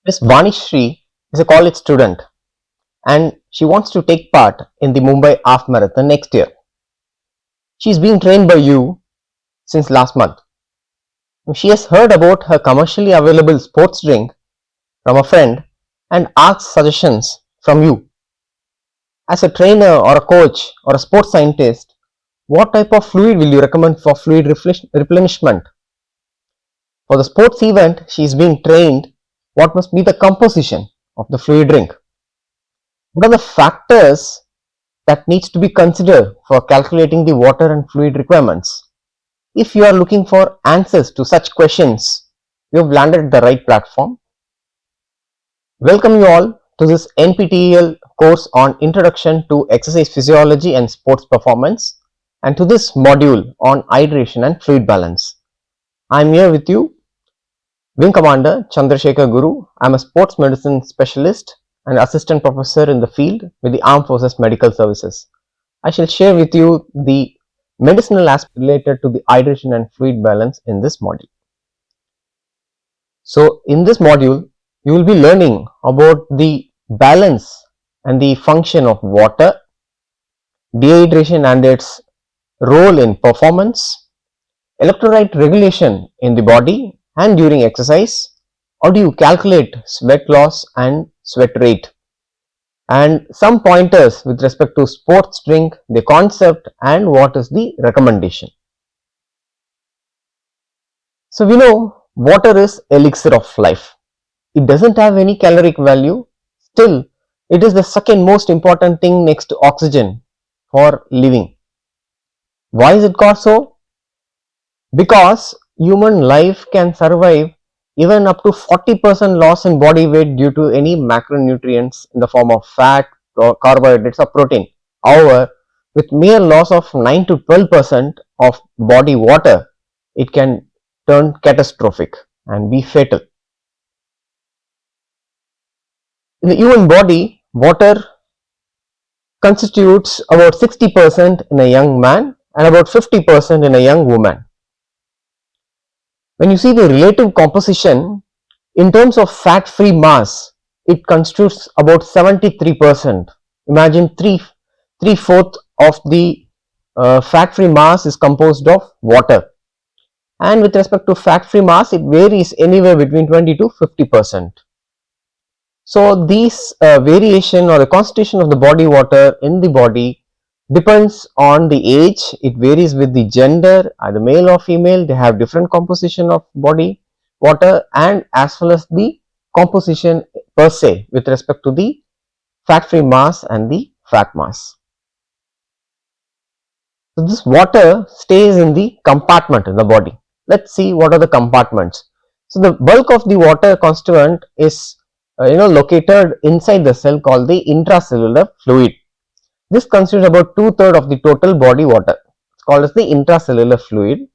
Miss Vanishri is a college student and she wants to take part in the Mumbai Half Marathon next year. She is being trained by you since last month. She has heard about her commercially available sports drink from a friend and asked suggestions from you. As a trainer or a coach or a sports scientist, what type of fluid will you recommend for fluid replenishment? For the sports event she is being trained, what must be the composition of the fluid drink? What are the factors that needs to be considered for calculating the water and fluid requirements? If you are looking for answers to such questions, you have landed at the right platform. Welcome you all to this NPTEL course on Introduction to Exercise Physiology and Sports Performance and to this module on hydration and fluid balance. I am here with you, Wing Commander Chandrasekhar Guru. I am a sports medicine specialist and assistant professor in the field with the Armed Forces Medical Services. I shall share with you the medicinal aspect related to the hydration and fluid balance in this module. So in this module, you will be learning about the balance and the function of water, dehydration and its role in performance, electrolyte regulation in the body and during exercise. How do you calculate sweat loss and sweat rate? And some pointers with respect to sports drink, the concept and what is the recommendation. So we know water is elixir of life. It doesn't have any caloric value. Still, it is the second most important thing next to oxygen for living. Why is it called so? Because human life can survive even up to 40% loss in body weight due to any macronutrients in the form of fat, or carbohydrates or protein. However, with mere loss of 9 to 12% of body water, it can turn catastrophic and be fatal. In the human body, water constitutes about 60% in a young man and about 50% in a young woman. When you see the relative composition, in terms of fat-free mass, it constitutes about 73%. Imagine 3/4 of the fat-free mass is composed of water. And with respect to fat-free mass, it varies anywhere between 20 to 50%. So these variation or the constitution of the body water in the body depends on the age. It varies with the gender, either male or female. They have different composition of body water and as well as the composition per se with respect to the fat-free mass and the fat mass. So this water stays in the compartment in the body. Let's see what are the compartments. So the bulk of the water constituent is located inside the cell called the intracellular fluid. This constitutes about 2/3 of the total body water. It's called as the intracellular fluid.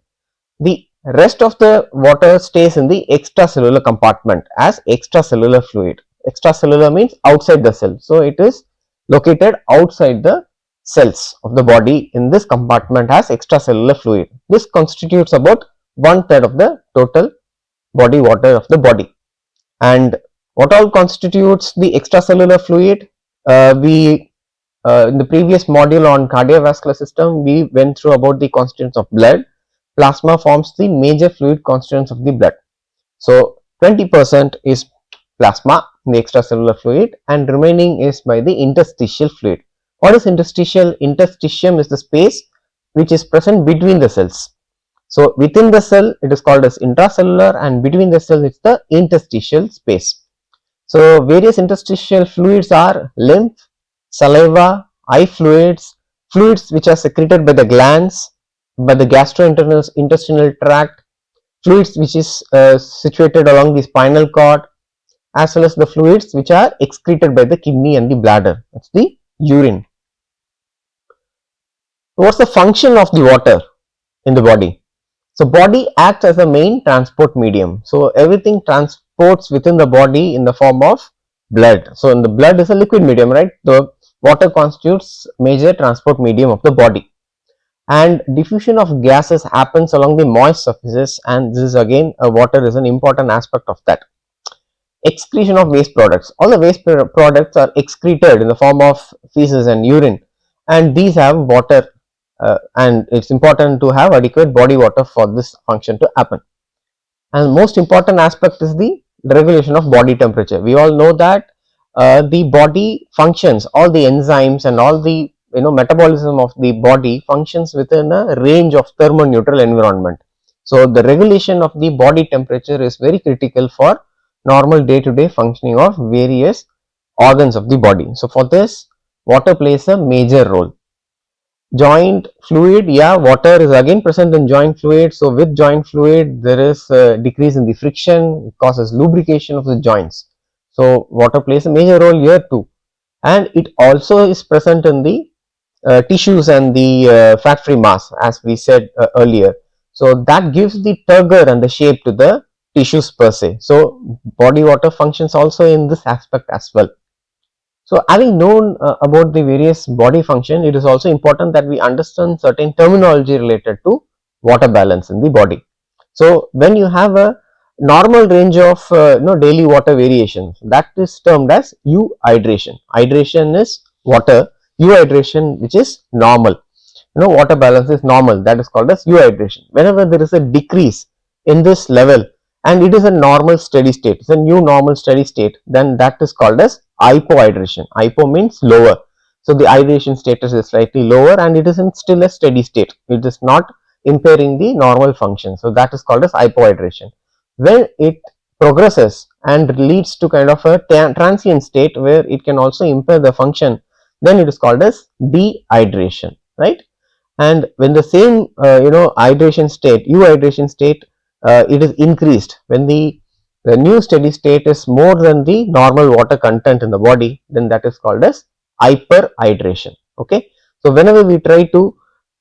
The rest of the water stays in the extracellular compartment as extracellular fluid. Extracellular means outside the cell. So it is located outside the cells of the body in this compartment as extracellular fluid. This constitutes about 1/3 of the total body water of the body. And what all constitutes the extracellular fluid? In the previous module on cardiovascular system, we went through about the constituents of blood. Plasma forms the major fluid constituents of the blood. So 20% is plasma in the extracellular fluid and remaining is by the interstitial fluid. What is interstitial? Interstitium is the space which is present between the cells. So within the cell it is called as intracellular and between the cells it's the interstitial space. So various interstitial fluids are lymph, saliva, eye fluids, fluids which are secreted by the glands, by the gastrointestinal tract, fluids which is situated along the spinal cord, as well as the fluids which are excreted by the kidney and the bladder. That's the urine. What's the function of the water in the body? So body acts as a main transport medium. So everything transports within the body in the form of blood. So in the blood is a liquid medium, right? The water constitutes major transport medium of the body. And diffusion of gases happens along the moist surfaces, and this is again water is an important aspect of that. excretion of waste products. All the waste products are excreted in the form of feces and urine, and these have water, and it's important to have adequate body water for this function to happen. And most important aspect is the regulation of body temperature. We all know that the body functions, all the enzymes and all the metabolism of the body functions within a range of thermoneutral environment. So the regulation of the body temperature is very critical for normal day-to-day functioning of various organs of the body. So for this, water plays a major role. Joint fluid, yeah, water is again present in joint fluid. So with joint fluid, there is a decrease in the friction, it causes lubrication of the joints. So water plays a major role here too, and it also is present in the tissues and the fat-free mass, as we said earlier. So that gives the turgor and the shape to the tissues per se. So body water functions also in this aspect as well. So having known about the various body function, it is also important that we understand certain terminology related to water balance in the body. So when you have a normal range of daily water variations, that is termed as euhydration. Hydration is water, euhydration which is normal. Water balance is normal, that is called as euhydration. Whenever there is a decrease in this level and it is a normal steady state, it's a new normal steady state, then that is called as hypohydration. Hypo means lower. So the hydration status is slightly lower and it is in still a steady state. It is not impairing the normal function. So that is called as hypohydration. When it progresses and leads to kind of a transient state where it can also impair the function, then it is called as dehydration, right? And when the same hydration state, euhydration state, it is increased when the new steady state is more than the normal water content in the body, then that is called as hyperhydration. Okay, so whenever we try to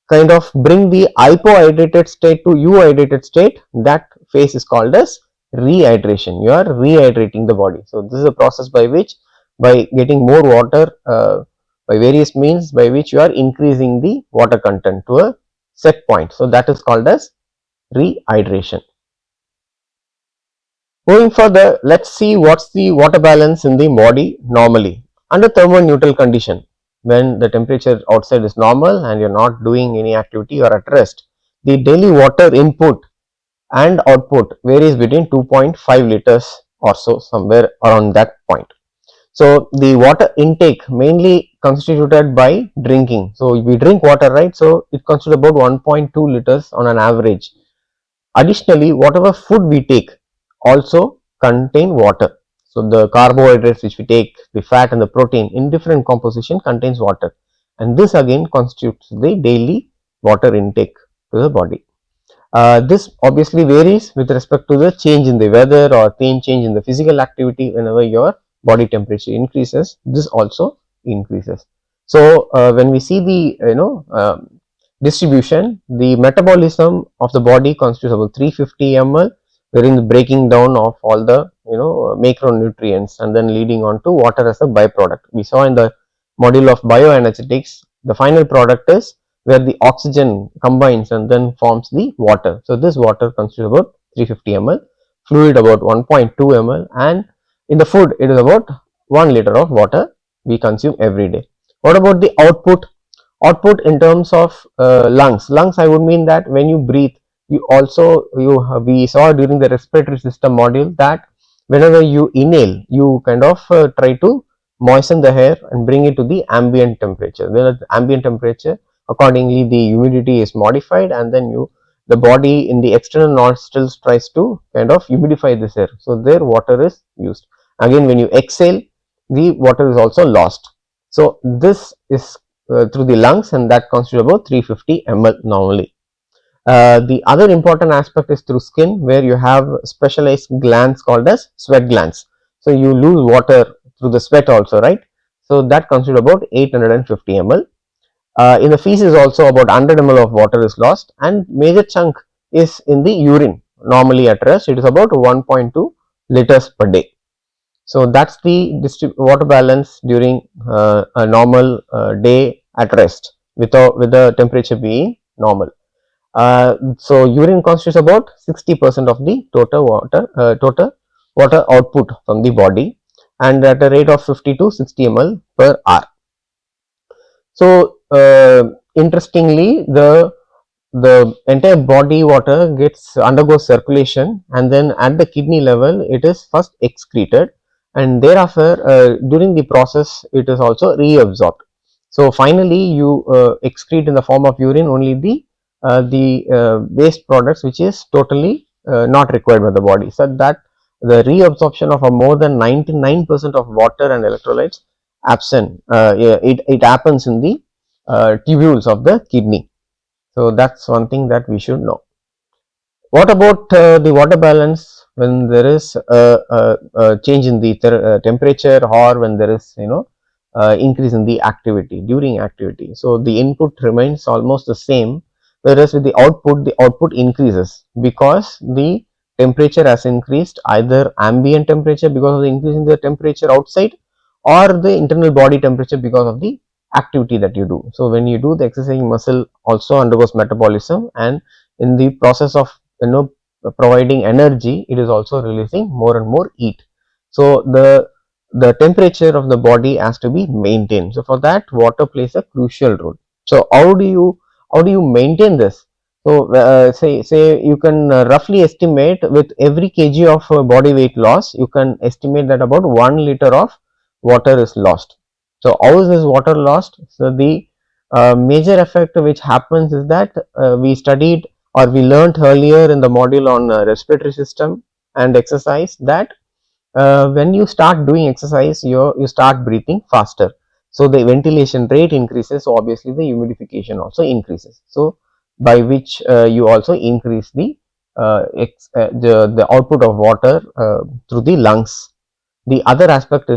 kind of bring the hypohydrated state to euhydrated state, that phase is called as rehydration. You are rehydrating the body. So this is a process by which, by getting more water by various means, by which you are increasing the water content to a set point. So that is called as rehydration. Moving further, let's see what's the water balance in the body normally under thermoneutral condition. When the temperature outside is normal and you're not doing any activity or at rest, the daily water input and output varies between 2.5 liters or so, somewhere around that point. So the water intake mainly constituted by drinking. So we drink water, right? So it constitutes about 1.2 liters on an average. Additionally, whatever food we take also contain water. So the carbohydrates which we take, the fat and the protein in different composition contains water, and this again constitutes the daily water intake to the body. This obviously varies with respect to the change in the weather or change in the physical activity. Whenever your body temperature increases, this also increases. So when we see the distribution, the metabolism of the body constitutes about 350 ml, wherein the breaking down of all the macronutrients and then leading on to water as a byproduct. We saw in the module of bioenergetics, the final product is where the oxygen combines and then forms the water. So this water constitutes about 350 ml, fluid about 1.2 ml, and in the food it is about 1 liter of water we consume every day. What about the output? Output in terms of lungs. Lungs, I would mean that when you breathe, we saw during the respiratory system module that whenever you inhale, you kind of try to moisten the air and bring it to the ambient temperature. When at the ambient temperature, accordingly the humidity is modified, and then the body in the external nostrils tries to kind of humidify this air. So there water is used. Again, when you exhale, the water is also lost. So this is through the lungs, and that constitutes about 350 ml normally. The other important aspect is through skin, where you have specialized glands called as sweat glands. So you lose water through the sweat also, right? So that constitutes about 850 ml. In the feces also about 100 ml of water is lost, and major chunk is in the urine. Normally at rest, it is about 1.2 liters per day. So that's the water balance during a normal day at rest, with the temperature being normal. So urine constitutes about 60% of the total water output from the body, and at a rate of 50 to 60 ml per hour. So interestingly, the entire body water gets undergoes circulation, and then at the kidney level it is first excreted, and thereafter during the process it is also reabsorbed. So finally you excrete in the form of urine only the waste products which is totally not required by the body, so that the reabsorption of a more than 99% of water and electrolytes absent, it happens in the tubules of the kidney. So that's one thing that we should know. What about the water balance when there is a change in the temperature, or when there is increase in the activity during activity? So the input remains almost the same, whereas with the output increases because the temperature has increased, either ambient temperature because of the increase in the temperature outside, or the internal body temperature because of the activity that you do. So when you do the exercising, muscle also undergoes metabolism, and in the process of providing energy, it is also releasing more and more heat. So the temperature of the body has to be maintained. So for that, water plays a crucial role. So how do you maintain this? So say you can roughly estimate, with every kg of body weight loss, you can estimate that about 1 liter of water is lost. So how is this water lost? So the major effect which happens is that we studied, or we learnt earlier in the module on respiratory system and exercise, that when you start doing exercise, you start breathing faster, so the ventilation rate increases, so obviously the humidification also increases, so by which you also increase the output of water through the lungs. The other aspect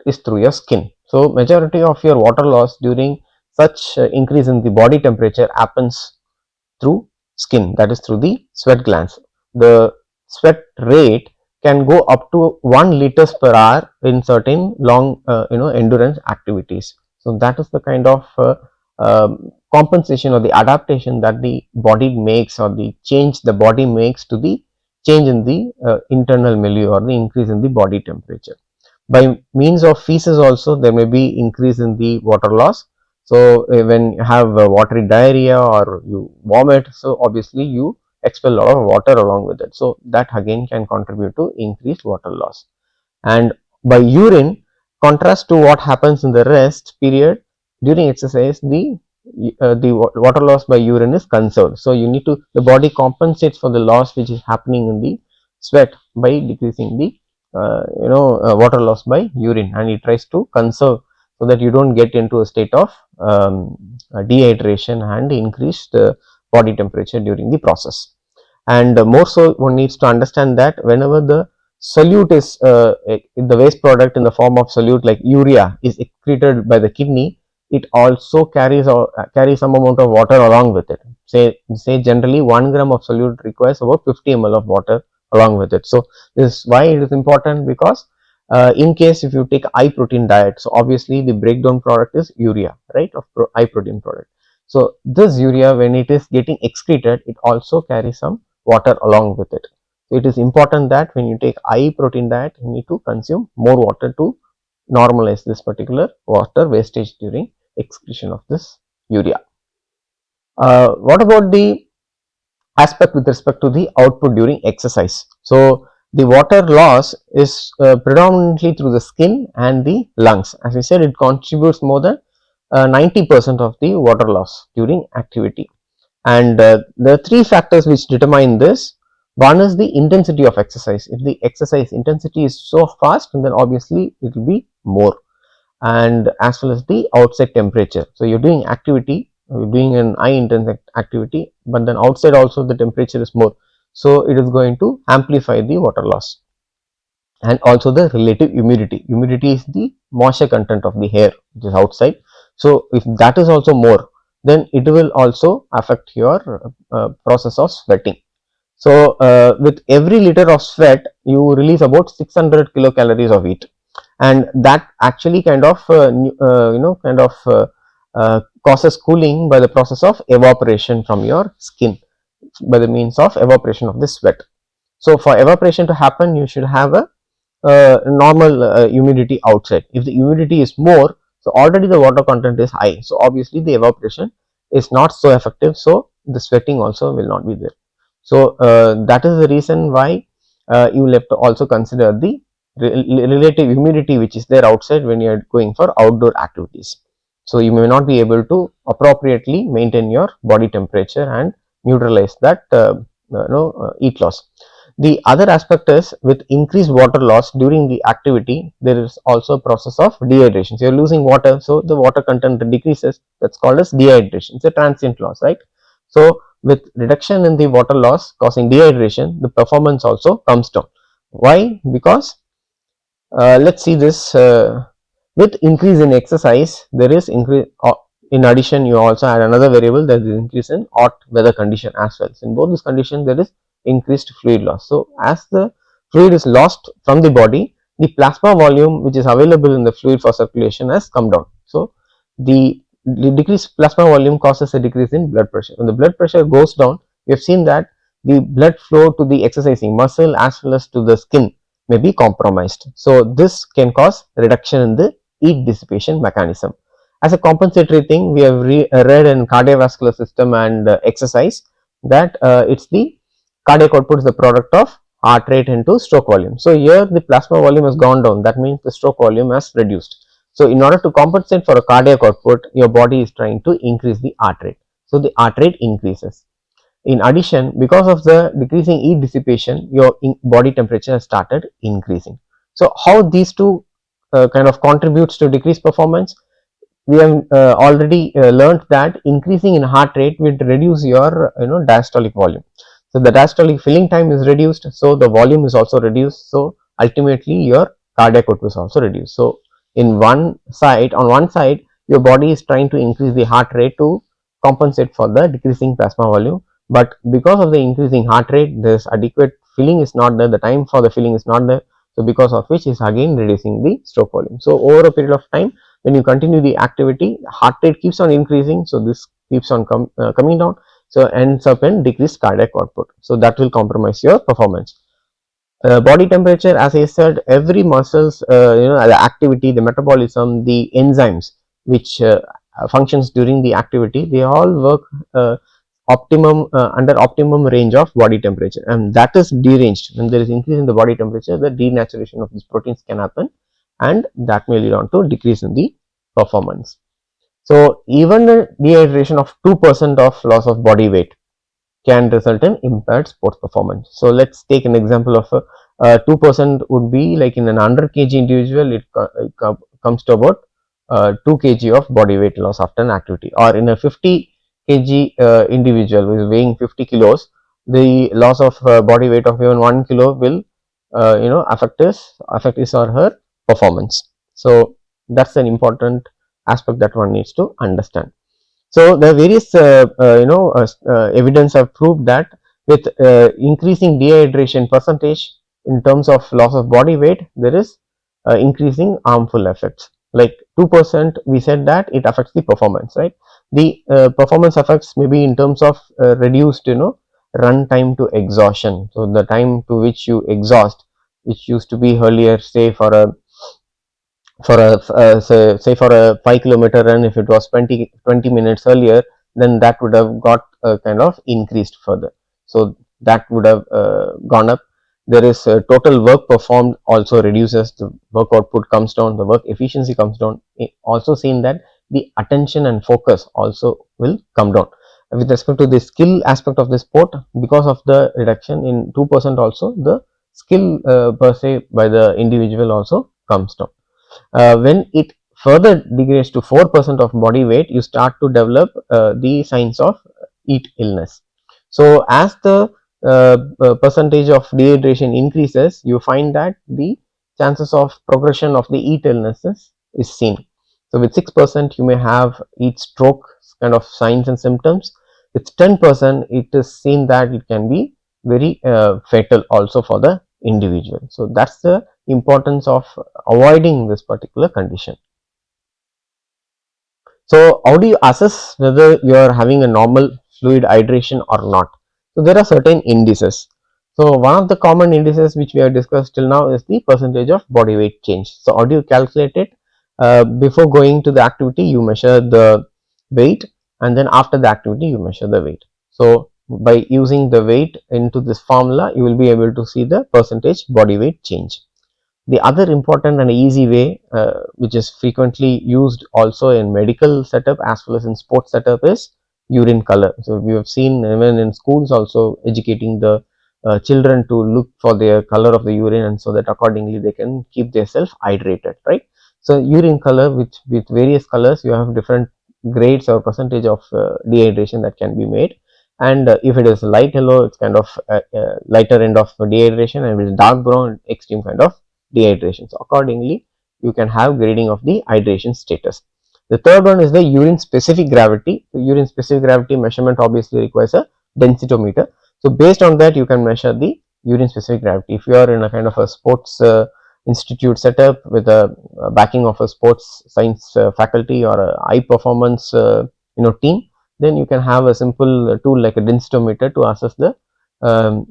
is through your skin. So majority of your water loss during such increase in the body temperature happens through skin, that is through the sweat glands. The sweat rate can go up to 1 liters per hour in certain long endurance activities. So that is the kind of compensation or the adaptation that the body makes, or the change the body makes to the change in the internal milieu, or the increase in the body temperature. By means of feces also, there may be increase in the water loss. So when you have watery diarrhea or you vomit, so obviously you expel a lot of water along with it, so that again can contribute to increased water loss. And by urine, contrast to what happens in the rest period, during exercise the water loss by urine is conserved. So you need to, the body compensates for the loss which is happening in the sweat by decreasing the water loss by urine, and it tries to conserve so that you don't get into a state of dehydration and increased body temperature during the process. And more so, one needs to understand that whenever the solute is the waste product in the form of solute like urea is excreted by the kidney, it also carries some amount of water along with it. Say generally 1 gram of solute requires about 50 ml of water along with it. So this is why it is important, because in case if you take high protein diet, so obviously the breakdown product is urea, right, of high protein product. So this urea, when it is getting excreted, it also carries some water along with it. So it is important that when you take high protein diet, you need to consume more water to normalize this particular water wastage during excretion of this urea. What about the aspect with respect to the output during exercise? So the water loss is predominantly through the skin and the lungs. As I said, it contributes more than 90% of the water loss during activity. And the three factors which determine this: one is the intensity of exercise. If the exercise intensity is so fast, then obviously it will be more, and as well as the outside temperature. So you're doing activity, you're doing an high intense activity, but then outside also the temperature is more, so it is going to amplify the water loss. And also the relative humidity. Humidity is the moisture content of the air which is outside. So if that is also more, then it will also affect your process of sweating. So with every liter of sweat, you release about 600 kilocalories of heat, and that actually kind of causes cooling by the process of evaporation from your skin, by the means of evaporation of the sweat. So for evaporation to happen, you should have a normal humidity outside. If the humidity is more, so already the water content is high, so obviously the evaporation is not so effective, so the sweating also will not be there. So that is the reason why you will have to also consider the relative humidity which is there outside when you are going for outdoor activities. So you may not be able to appropriately maintain your body temperature and neutralize that heat loss. The other aspect is, with increased water loss during the activity, there is also a process of dehydration. So you are losing water, so the water content decreases. That's called as dehydration. It's a transient loss, right? So with reduction in the water loss causing dehydration, the performance also comes down. Why? Because let's see this. With increase in exercise, there is increase. In addition, you also add another variable, that is increase in hot weather condition as well. So in both these conditions, there is increased fluid loss. So as the fluid is lost from the body, the plasma volume which is available in the fluid for circulation has come down. So the decreased plasma volume causes a decrease in blood pressure. When the blood pressure goes down, we have seen that the blood flow to the exercising muscle as well as to the skin may be compromised. So this can cause reduction in the heat dissipation mechanism. As a compensatory thing, we have read in cardiovascular system and exercise that it's the cardiac output is the product of heart rate into stroke volume. So here the plasma volume has gone down, that means the stroke volume has reduced. So in order to compensate for a cardiac output, your body is trying to increase the heart rate. So the heart rate increases. In addition, because of the decreasing heat dissipation, your body temperature has started increasing. So how these two kind of contributes to decreased performance? We have already learned that increasing in heart rate will reduce your diastolic volume. So the diastolic filling time is reduced, so the volume is also reduced. So ultimately your cardiac output is also reduced. So in on one side, your body is trying to increase the heart rate to compensate for the decreasing plasma volume, but because of the increasing heart rate, this adequate filling is not there, the time for the filling is not there, so because of which is again reducing the stroke volume. So over a period of time, when you continue the activity, heart rate keeps on increasing, so this keeps on coming down, so ends up in decreased cardiac output. So that will compromise your performance. Body temperature, as I said, every muscles, the activity, the metabolism, the enzymes which functions during the activity, they all work under optimum range of body temperature, and that is deranged. When there is increase in the body temperature, the denaturation of these proteins can happen, and that may lead on to decrease in the performance. So even a dehydration of 2% of loss of body weight can result in impaired sports performance. So let's take an example of 2% would be like in an 100 kg individual, it comes to about 2 kg of body weight loss after an activity, or in a 50 kg individual who is weighing 50 kilos, the loss of body weight of even 1 kilo will affect his or her performance. So that's an important aspect that one needs to understand. So the various evidence have proved that with increasing dehydration percentage in terms of loss of body weight, there is increasing harmful effects. Like 2%, we said that it affects the performance, right? The performance effects may be in terms of reduced run time to exhaustion. So the time to which you exhaust, which used to be earlier, say for a say for a 5 kilometer run, if it was 20 minutes earlier, then that would have got kind of increased further, so that would have gone up. There is total work performed also reduces, the work output comes down, the work efficiency comes down. Also seen that the attention and focus also will come down. With respect to the skill aspect of the sport, because of the reduction in 2%, also the skill per se by the individual also comes down. When it further degrades to 4% of body weight, you start to develop the signs of heat illness. So as the percentage of dehydration increases, you find that the chances of progression of the heat illnesses is seen. So with 6%, you may have heat stroke kind of signs and symptoms. With 10%, it is seen that it can be very fatal also for the individual. So that's the importance of avoiding this particular condition. So how do you assess whether you are having a normal fluid hydration or not? So there are certain indices. So one of the common indices which we have discussed till now is the percentage of body weight change. So how do you calculate it? Before going to the activity, you measure the weight, and then after the activity, you measure the weight. So by using the weight into this formula, you will be able to see the percentage body weight change. The other important and easy way, which is frequently used also in medical setup as well as in sports setup, is urine color. So we have seen even in schools also educating the children to look for their color of the urine, and so that accordingly they can keep themselves hydrated, right? So urine color, with various colors, you have different grades or percentage of dehydration that can be made. And if it is light yellow, it's kind of lighter end of dehydration, and if it is dark brown, extreme kind of dehydration. So accordingly, you can have grading of the hydration status. The third one is the urine specific gravity. The urine specific gravity measurement obviously requires a densitometer. So based on that, you can measure the urine specific gravity. If you are in a kind of a sports institute setup with a backing of a sports science faculty or a high performance team, then you can have a simple tool like a densitometer to assess the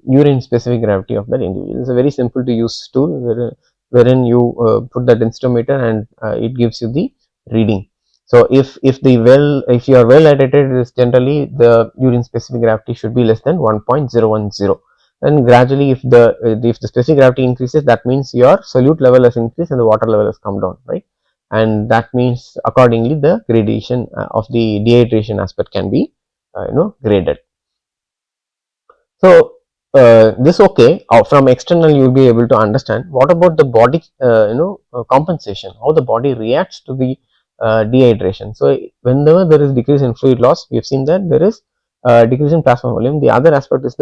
urine specific gravity of that individual. It's a very simple to use tool wherein you put the densitometer, and it gives you the reading. So if you are well hydrated, it is generally the urine specific gravity should be less than 1.010. And gradually, if the specific gravity increases, that means your solute level has increased and the water level has come down, right? And that means accordingly the gradation of the dehydration aspect can be graded. So this okay, from external you will be able to understand. What about the body compensation, how the body reacts to the dehydration. So whenever there is decrease in fluid loss, we have seen that there is decrease in plasma volume. The other aspect is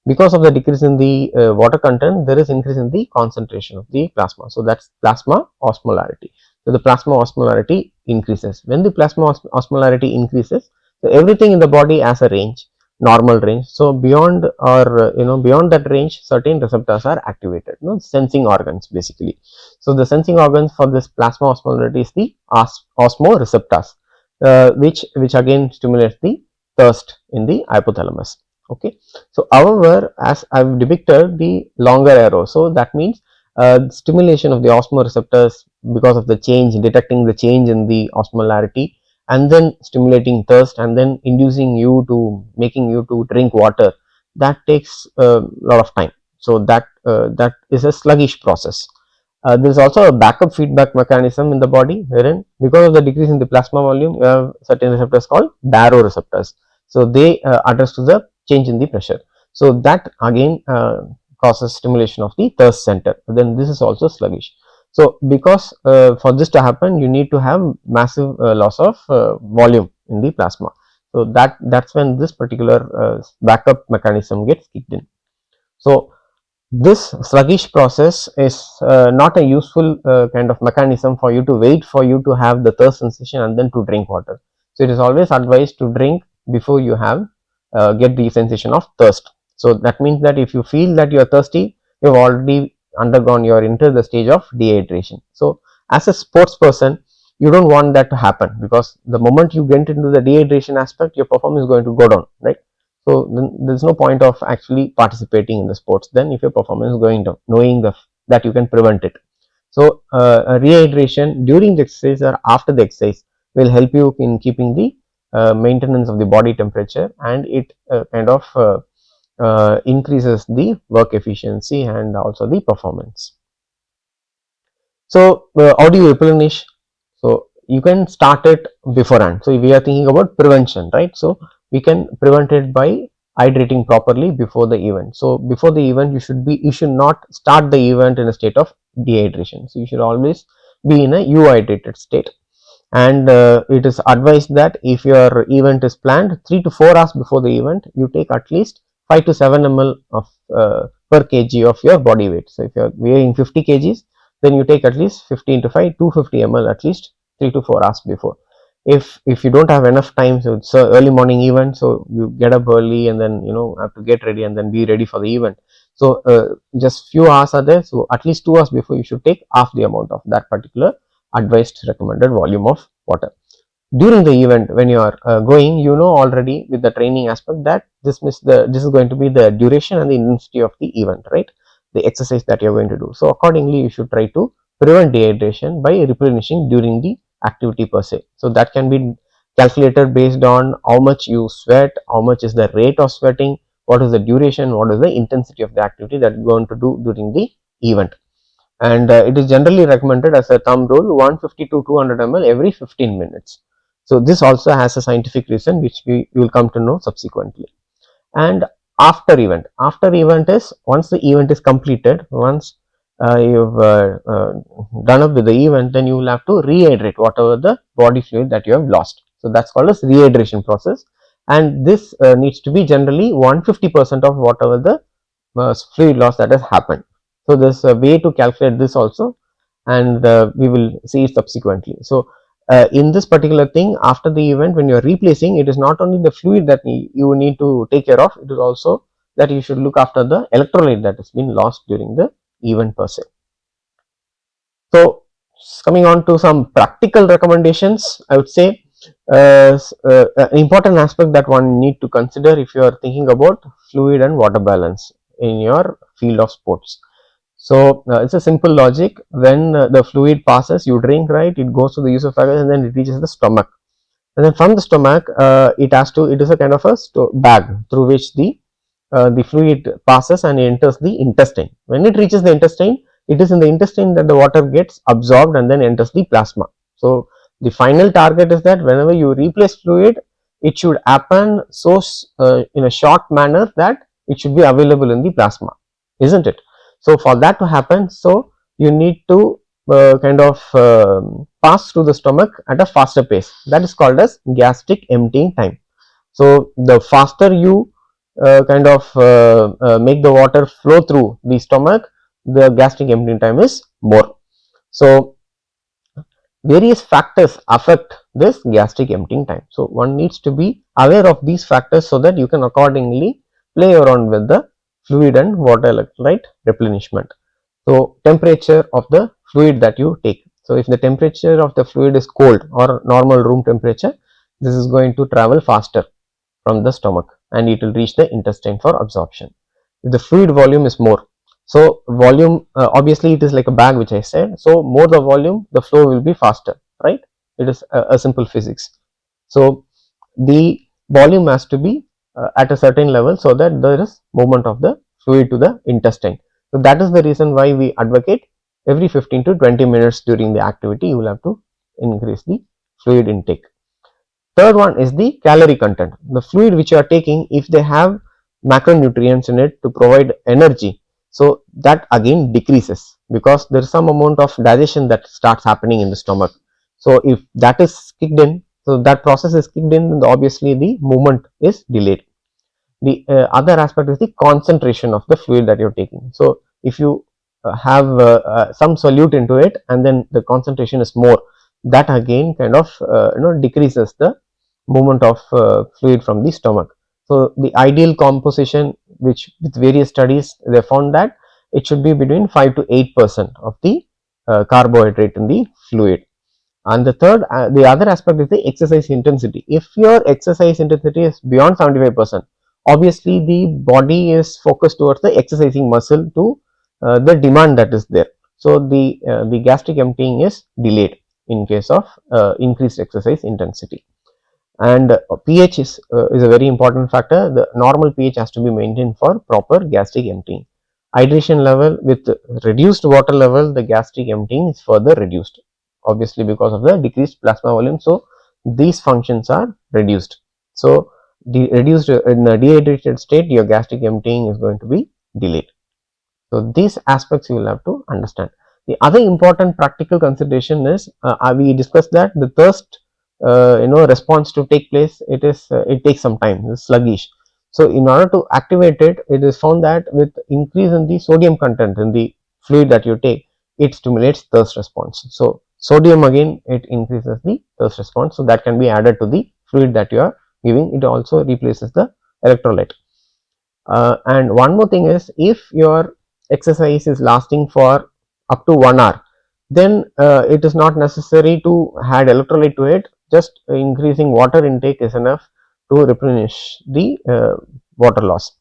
because of the decrease in the water content, there is increase in the concentration of the plasma. So that's plasma osmolarity. So the plasma osmolarity increases. When the plasma osmolarity increases, so everything in the body has a range, normal range. So beyond that range, certain receptors are activated, sensing organs basically. So the sensing organs for this plasma osmolarity is the osmoreceptors, which again stimulates the thirst in the hypothalamus. Okay. So however, as I've depicted the longer arrow, so that means stimulation of the osmoreceptors because of the change, detecting the change in the osmolarity, and then stimulating thirst, and then making you to drink water, that takes a lot of time. So that is a sluggish process. There is also a backup feedback mechanism in the body, wherein because of the decrease in the plasma volume, you have certain receptors called baroreceptors. So they address to the change in the pressure. So that again causes stimulation of the thirst center. Then this is also sluggish. So because for this to happen, you need to have massive loss of volume in the plasma. So that's when this particular backup mechanism gets kicked in. So this sluggish process is not a useful kind of mechanism for you to wait for you to have the thirst sensation and then to drink water. So it is always advised to drink before you have get the sensation of thirst. So that means that if you feel that you are thirsty, you have already undergone, you are into the stage of dehydration. So as a sports person, you don't want that to happen, because the moment you get into the dehydration aspect, your performance is going to go down, right? So then there's no point of actually participating in the sports then if your performance is going down, knowing that you can prevent it. So rehydration during the exercise or after the exercise will help you in keeping the maintenance of the body temperature, and it kind of increases the work efficiency and also the performance. So how do you replenish? So you can start it beforehand. So we are thinking about prevention, right? So we can prevent it by hydrating properly before the event. So before the event, you should not start the event in a state of dehydration. So you should always be in a hydrated state. And it is advised that if your event is planned 3 to 4 hours before the event, you take at least 5 to 7 ml of per kg of your body weight. So if you are weighing 50 kgs, then you take at least 15 to 5 250 ml at least 3 to 4 hours before. If you don't have enough time, so it's an early morning event, so you get up early and then have to get ready and then be ready for the event. So just few hours are there, so at least 2 hours before you should take half the amount of that particular advised recommended volume of water. during the event when you are going, you know already with the training aspect that this is going to be the duration and the intensity of the event, right, the exercise that you are going to do. So accordingly you should try to prevent dehydration by replenishing during the activity per se. So that can be calculated based on how much you sweat, how much is the rate of sweating, what is the duration, what is the intensity of the activity that you are going to do during the event. And it is generally recommended as a thumb rule 150 to 200 ml every 15 minutes. So this also has a scientific reason which we will come to know subsequently. And after event is once the event is completed, once you've done up with the event, then you will have to rehydrate whatever the body fluid that you have lost. So that's called as rehydration process, and this needs to be generally 150% of whatever the fluid loss that has happened. So there's a way to calculate this also, and we will see it subsequently. So in this particular thing, after the event when you are replacing, it is not only the fluid that you need to take care of, it is also that you should look after the electrolyte that has been lost during the event per se. So coming on to some practical recommendations, I would say an important aspect that one need to consider if you are thinking about fluid and water balance in your field of sports. So it's a simple logic. When the fluid passes, you drink, right, it goes to the esophagus and then it reaches the stomach, and then from the stomach it is a kind of a bag through which the fluid passes and enters the intestine. When it reaches the intestine, it is in the intestine that the water gets absorbed and then enters the plasma. So the final target is that whenever you replace fluid, it should happen so in a short manner that it should be available in the plasma, isn't it? So for that to happen, so you need to kind of pass through the stomach at a faster pace. That is called as gastric emptying time. So the faster you kind of make the water flow through the stomach, the gastric emptying time is more. So various factors affect this gastric emptying time. So one needs to be aware of these factors so that you can accordingly play around with the fluid and water electrolyte replenishment. So temperature of the fluid that you take. So if the temperature of the fluid is cold or normal room temperature, this is going to travel faster from the stomach and it will reach the intestine for absorption. If the fluid volume is more, so volume obviously it is like a bag which I said, so more the volume, the flow will be faster, right? It is a simple physics. So the volume has to be at a certain level so that there is movement of the fluid to the intestine. So that is the reason why we advocate every 15 to 20 minutes during the activity you will have to increase the fluid intake. Third one is the calorie content. The fluid which you are taking, if they have macronutrients in it to provide energy, so that again decreases because there is some amount of digestion that starts happening in the stomach. So if that is kicked in, so that process is kicked in, then obviously the movement is delayed. The other aspect is the concentration of the fluid that you are taking. So if you have some solute into it and then the concentration is more, that again kind of decreases the movement of fluid from the stomach. So the ideal composition, which with various studies they found that it should be between 5 to 8% of the carbohydrate in the fluid. And the other aspect is the exercise intensity. If your exercise intensity is beyond 75%, obviously the body is focused towards the exercising muscle to the demand that is there. So the gastric emptying is delayed in case of increased exercise intensity. And pH is a very important factor. The normal pH has to be maintained for proper gastric emptying. Hydration level, with reduced water level, the gastric emptying is further reduced, obviously because of the decreased plasma volume. So these functions are reduced. So reduced in a dehydrated state, your gastric emptying is going to be delayed. So these aspects you will have to understand. The other important practical consideration is we discussed that the thirst response to take place, it takes some time, it's sluggish. So in order to activate it, it is found that with increase in the sodium content in the fluid that you take, it stimulates thirst response. So sodium again, it increases the thirst response, so that can be added to the fluid that you are giving. It also replaces the electrolyte. And one more thing is, if your exercise is lasting for up to 1 hour, then it is not necessary to add electrolyte to it. just increasing water intake is enough to replenish the water loss.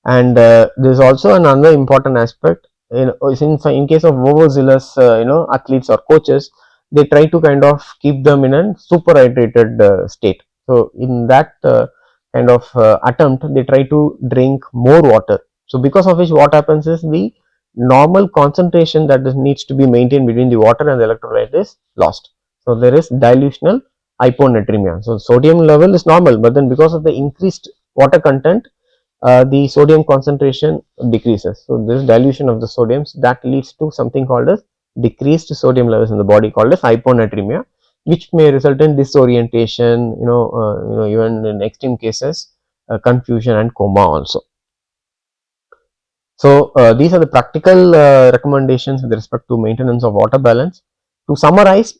And there is also another important aspect in case of overzealous athletes or coaches. They try to kind of keep them in a super hydrated state. So in that kind of attempt, they try to drink more water. So because of which, what happens is the normal concentration that needs to be maintained between the water and the electrolyte is lost. So there is dilutional hyponatremia. So sodium level is normal, but then because of the increased water content, the sodium concentration decreases. So this dilution of the sodiums, that leads to something called as decreased sodium levels in the body, called as hyponatremia, which may result in disorientation, even in extreme cases, confusion and coma also. So these are the practical recommendations with respect to maintenance of water balance. To summarize,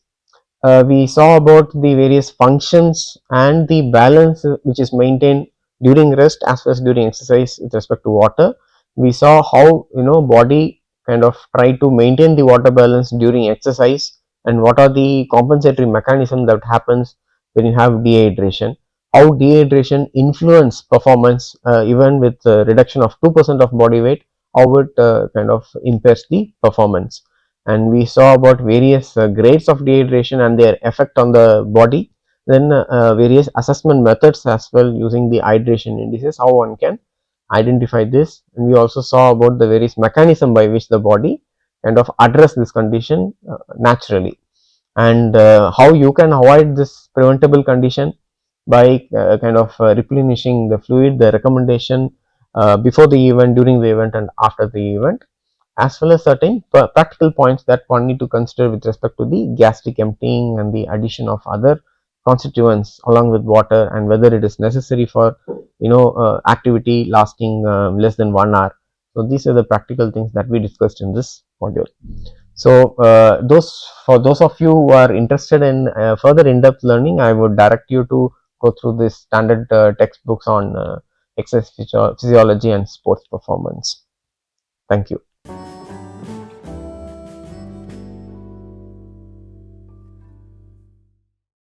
we saw about the various functions and the balance which is maintained during rest as well as during exercise with respect to water. We saw how body kind of try to maintain the water balance during exercise, and what are the compensatory mechanism that happens when you have dehydration, how dehydration influence performance even with reduction of 2% of body weight, how it kind of impairs the performance. And we saw about various grades of dehydration and their effect on the body, then various assessment methods as well using the hydration indices, how one can identify this. And we also saw about the various mechanism by which the body kind of address this condition naturally, and how you can avoid this preventable condition by kind of replenishing the fluid, the recommendation before the event, during the event and after the event, as well as certain practical points that one need to consider with respect to the gastric emptying and the addition of other constituents along with water, and whether it is necessary for activity lasting less than 1 hour. So these are the practical things that we discussed in this module. So those of you who are interested in further in-depth learning, I would direct you to go through this standard textbooks on exercise physiology and sports performance. Thank you.